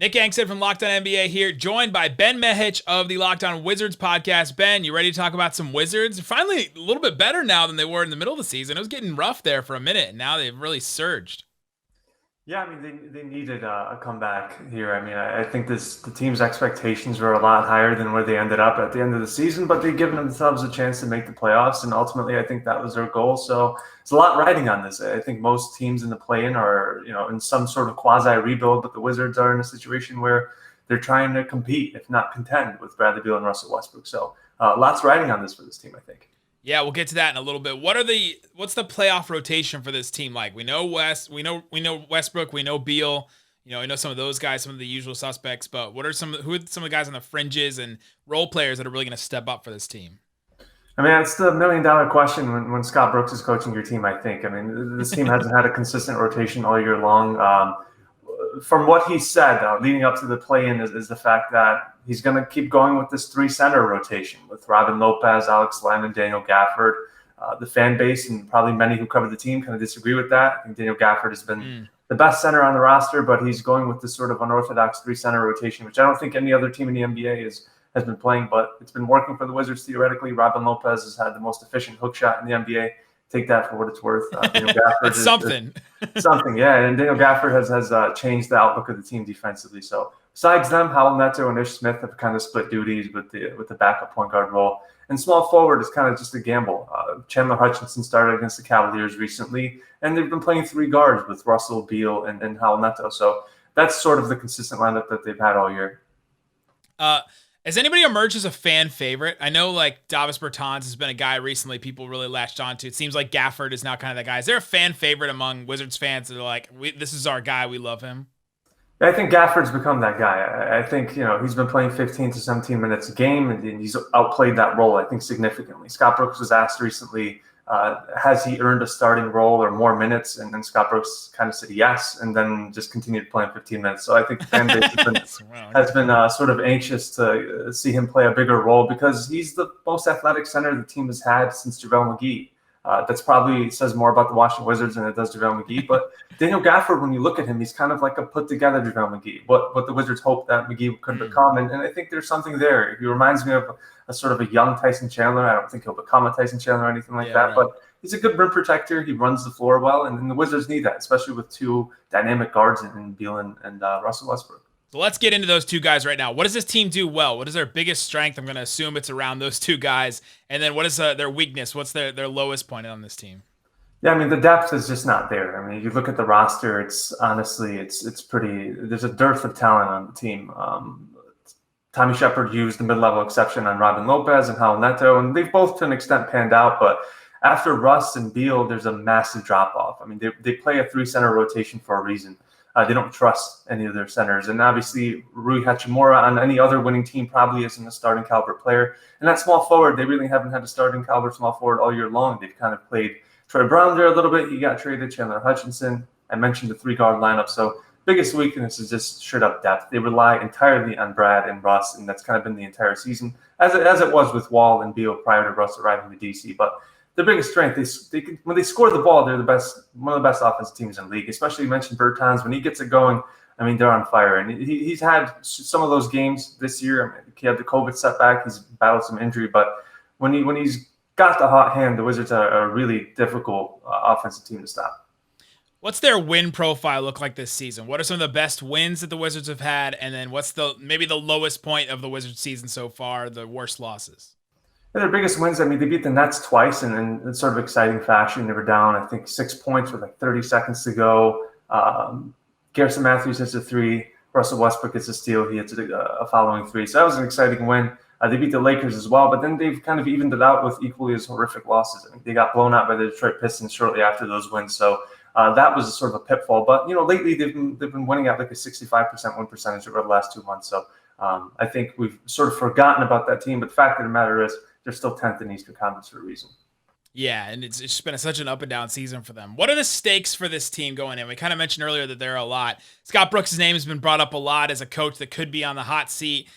Nick Angstadt from Locked On NBA here, joined by Ben Mehic of the Locked On Wizards podcast. Ben, you ready to talk about some Wizards? Finally, a little bit better now than they were in the middle of the season. It was getting rough there for a minute, and now they've really surged. Yeah, I mean they needed a comeback here. I mean I think the team's expectations were a lot higher than where they ended up at the end of the season, but they've given themselves a chance to make the playoffs, and ultimately I think that was their goal. So it's a lot riding on this. I think most teams in the play-in are in some sort of quasi rebuild, but the Wizards are in a situation where they're trying to compete, if not contend, with Bradley Beal and Russell Westbrook. So lots riding on this for this team, I think. Yeah, we'll get to that in a little bit. What's the playoff rotation for this team like? We know Westbrook, we know Beal, we know some of those guys, some of the usual suspects, but who are some of the guys on the fringes and role players that are really going to step up for this team? I mean, it's the $1 million question when Scott Brooks is coaching your team, I think. I mean, this team hasn't had a consistent rotation all year long. From what he said leading up to the play-in is the fact that he's going to keep going with this three-center rotation with Robin Lopez, Alex Len, and Daniel Gafford. The fan base and probably many who cover the team kind of disagree with that. I think Daniel Gafford has been the best center on the roster, but he's going with this sort of unorthodox three-center rotation, which I don't think any other team in the NBA has been playing, but it's been working for the Wizards theoretically. Robin Lopez has had the most efficient hook shot in the NBA. Take that for what it's worth. Daniel Gafford is something. Something, yeah. And Daniel Gafford has changed the outlook of the team defensively. So besides them, Howell Neto and Ish Smith have kind of split duties with the backup point guard role. And small forward is kind of just a gamble. Chandler Hutchinson started against the Cavaliers recently, and they've been playing three guards with Russell, Beal, and Howell Neto. So that's sort of the consistent lineup that they've had all year. Has anybody emerged as a fan favorite? I know like Davis Bertans has been a guy recently people really latched onto. It seems like Gafford is now kind of that guy. Is there a fan favorite among Wizards fans that are like, this is our guy, we love him? I think Gafford's become that guy. I think, he's been playing 15 to 17 minutes a game, and he's outplayed that role, I think, significantly. Scott Brooks was asked recently, has he earned a starting role or more minutes? And then Scott Brooks kind of said yes, and then just continued playing 15 minutes. So I think the fan base has been sort of anxious to see him play a bigger role because he's the most athletic center the team has had since JaVale McGee. That's probably says more about the Washington Wizards than it does JaVale McGee. But Daniel Gafford, when you look at him, he's kind of like a put-together JaVale McGee, what the Wizards hoped that McGee could become. And I think there's something there. He reminds me of a sort of a young Tyson Chandler. I don't think he'll become a Tyson Chandler or anything like that. Right. But he's a good rim protector. He runs the floor well. And the Wizards need that, especially with two dynamic guards in Beal and Russell Westbrook. So let's get into those two guys right now. What does this team do well? What is their biggest strength? I'm going to assume it's around those two guys. And then what is their weakness? What's their lowest point on this team? Yeah, I mean, the depth is just not there. I mean, you look at the roster, it's pretty, there's a dearth of talent on the team. Tommy Shepard used the mid-level exception on Robin Lopez and Howell Neto, and they've both to an extent panned out. But after Russ and Beal, there's a massive drop-off. I mean, they play a three-center rotation for a reason. They don't trust any of their centers. And obviously, Rui Hachimura on any other winning team probably isn't a starting caliber player. And that small forward, they really haven't had a starting caliber small forward all year long. They've kind of played Troy Brown there a little bit. He got traded. Chandler Hutchinson. I mentioned the three-guard lineup. So biggest weakness is just straight-up depth. They rely entirely on Brad and Russ, and that's kind of been the entire season, as it was with Wall and Beal prior to Russ arriving to DC. But the biggest strength, they can, when they score the ball, they're one of the best offensive teams in the league. Especially you mentioned Bertans. When he gets it going, I mean, they're on fire. And he's had some of those games this year. I mean, he had the COVID setback. He's battled some injury. But when he's got the hot hand, the Wizards are a really difficult offensive team to stop. What's their win profile look like this season? What are some of the best wins that the Wizards have had? And then what's maybe the lowest point of the Wizards season so far, the worst losses? Their biggest wins, I mean, they beat the Nets twice in sort of exciting fashion. They were down, I think, 6 points with like 30 seconds to go. Garrison Matthews hits a three. Russell Westbrook hits a steal. He hits a following three. So that was an exciting win. They beat the Lakers as well, but then they've kind of evened it out with equally as horrific losses. I mean, they got blown out by the Detroit Pistons shortly after those wins. So that was a sort of a pitfall. But, lately they've been winning at like a 65% win percentage over the last 2 months. So I think we've sort of forgotten about that team. But the fact of the matter is, they're still 10th in Eastern Conference for a reason. Yeah, and it's just been such an up and down season for them. What are the stakes for this team going in? We kind of mentioned earlier that there are a lot. Scott Brooks' name has been brought up a lot as a coach that could be on the hot seat.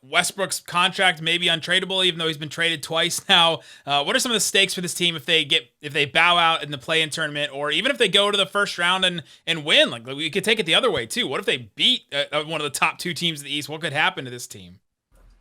Westbrook's contract may be untradeable, even though he's been traded twice now. What are some of the stakes for this team if they bow out in the play-in tournament, or even if they go to the first round and win? Like, we could take it the other way too. What if they beat one of the top two teams in the East? What could happen to this team?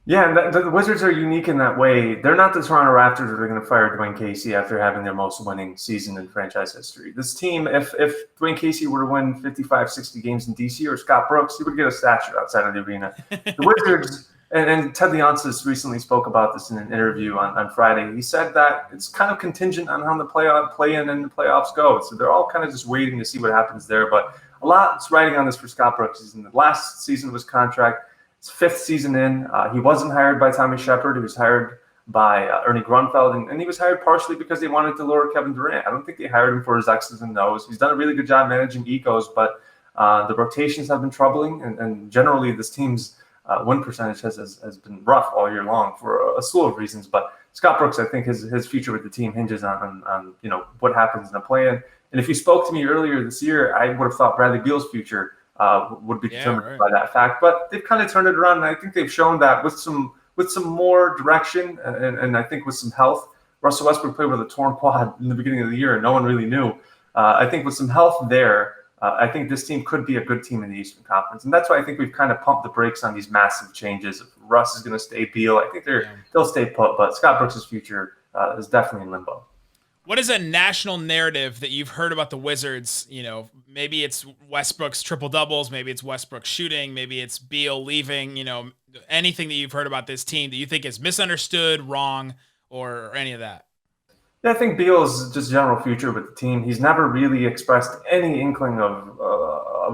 Yeah, and the Wizards are unique in that way. They're not the Toronto Raptors that are going to fire Dwayne Casey after having their most winning season in franchise history. This team, if Dwayne Casey were to win 55, 60 games in DC, or Scott Brooks, he would get a statue outside of the arena. The Wizards, and Ted Leonsis recently spoke about this in an interview on Friday. He said that it's kind of contingent on how the play-in and the playoffs go. So they're all kind of just waiting to see what happens there. But a lot's riding on this for Scott Brooks. The last season of his contract, fifth season in. He wasn't hired by Tommy Shepard. He was hired by Ernie Grunfeld, and he was hired partially because they wanted to lower Kevin Durant. I don't think they hired him for his X's and O's. He's done a really good job managing egos, but the rotations have been troubling, and generally this team's win percentage has been rough all year long for a slew of reasons. But Scott Brooks, I think his future with the team hinges on what happens in the play-in. And if you spoke to me earlier this year, I would have thought Bradley Beal's future would be determined by that fact, but they've kind of turned it around, and I think they've shown that with some more direction and I think with some health. Russell Westbrook played with a torn quad in the beginning of the year, and no one really knew. I think with some health there, I think this team could be a good team in the Eastern Conference, and that's why I think we've kind of pumped the brakes on these massive changes. If Russ is going to stay, Beal, I think they'll stay put, but Scott Brooks' future is definitely in limbo. What is a national narrative that you've heard about the Wizards? Maybe it's Westbrook's triple doubles, maybe it's Westbrook shooting, maybe it's Beal leaving, anything that you've heard about this team that you think is misunderstood, wrong, or any of that? Yeah, I think Beal's just general future with the team. He's never really expressed any inkling of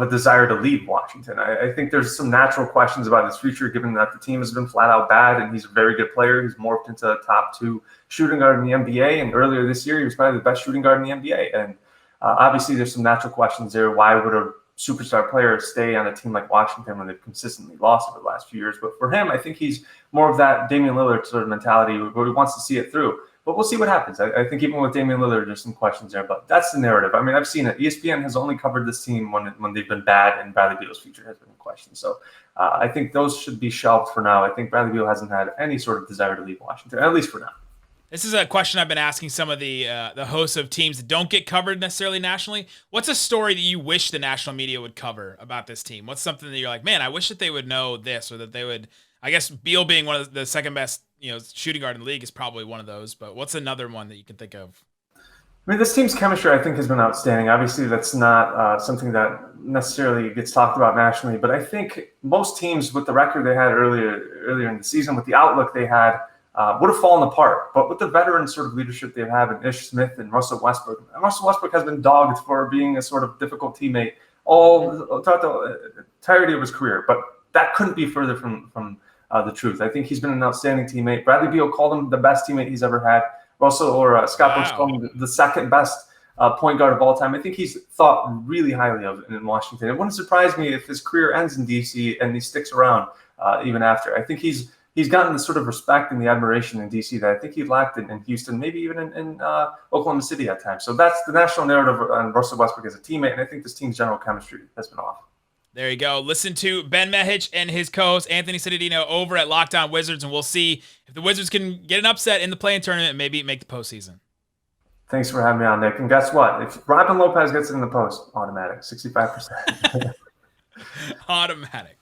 a desire to leave Washington. I think there's some natural questions about his future, given that the team has been flat out bad, and he's a very good player. He's morphed into a top 2 shooting guard in the NBA, and earlier this year, he was probably the best shooting guard in the NBA. And obviously, there's some natural questions there. Why would a superstar player stay on a team like Washington when they've consistently lost over the last few years? But for him, I think he's more of that Damian Lillard sort of mentality where he wants to see it through. But we'll see what happens. I think even with Damian Lillard, there's some questions there, but that's the narrative. I mean, I've seen it. ESPN has only covered this team when they've been bad, and Bradley Beal's future has been in question. So I think those should be shelved for now. I think Bradley Beal hasn't had any sort of desire to leave Washington, at least for now. This is a question I've been asking some of the hosts of teams that don't get covered necessarily nationally. What's a story that you wish the national media would cover about this team? What's something that you're like, man, I wish that they would know this, or that they would. I guess Beal being one of the second best, shooting guard in the league is probably one of those. But what's another one that you can think of? I mean, this team's chemistry, I think, has been outstanding. Obviously, that's not something that necessarily gets talked about nationally. But I think most teams, with the record they had earlier in the season, with the outlook they had, would have fallen apart. But with the veteran sort of leadership they have in Ish Smith and Russell Westbrook, and Russell Westbrook has been dogged for being a sort of difficult teammate all throughout the entirety of his career. But that couldn't be further from the truth. I think he's been an outstanding teammate. Bradley Beal called him the best teammate he's ever had. Scott Brooks called him the second best point guard of all time. I think he's thought really highly of in Washington. It wouldn't surprise me if his career ends in DC and he sticks around even after. I think he's gotten the sort of respect and the admiration in DC that I think he lacked in Houston, maybe even in Oklahoma City at times. So that's the national narrative on Russell Westbrook as a teammate, and I think this team's general chemistry has been off. There you go. Listen to Ben Mehic and his co-host Anthony Cittadino over at Locked On Wizards, and we'll see if the Wizards can get an upset in the play-in tournament and maybe make the postseason. Thanks for having me on, Nick. And guess what? If Robin Lopez gets in the post, automatic, 65%. Automatic.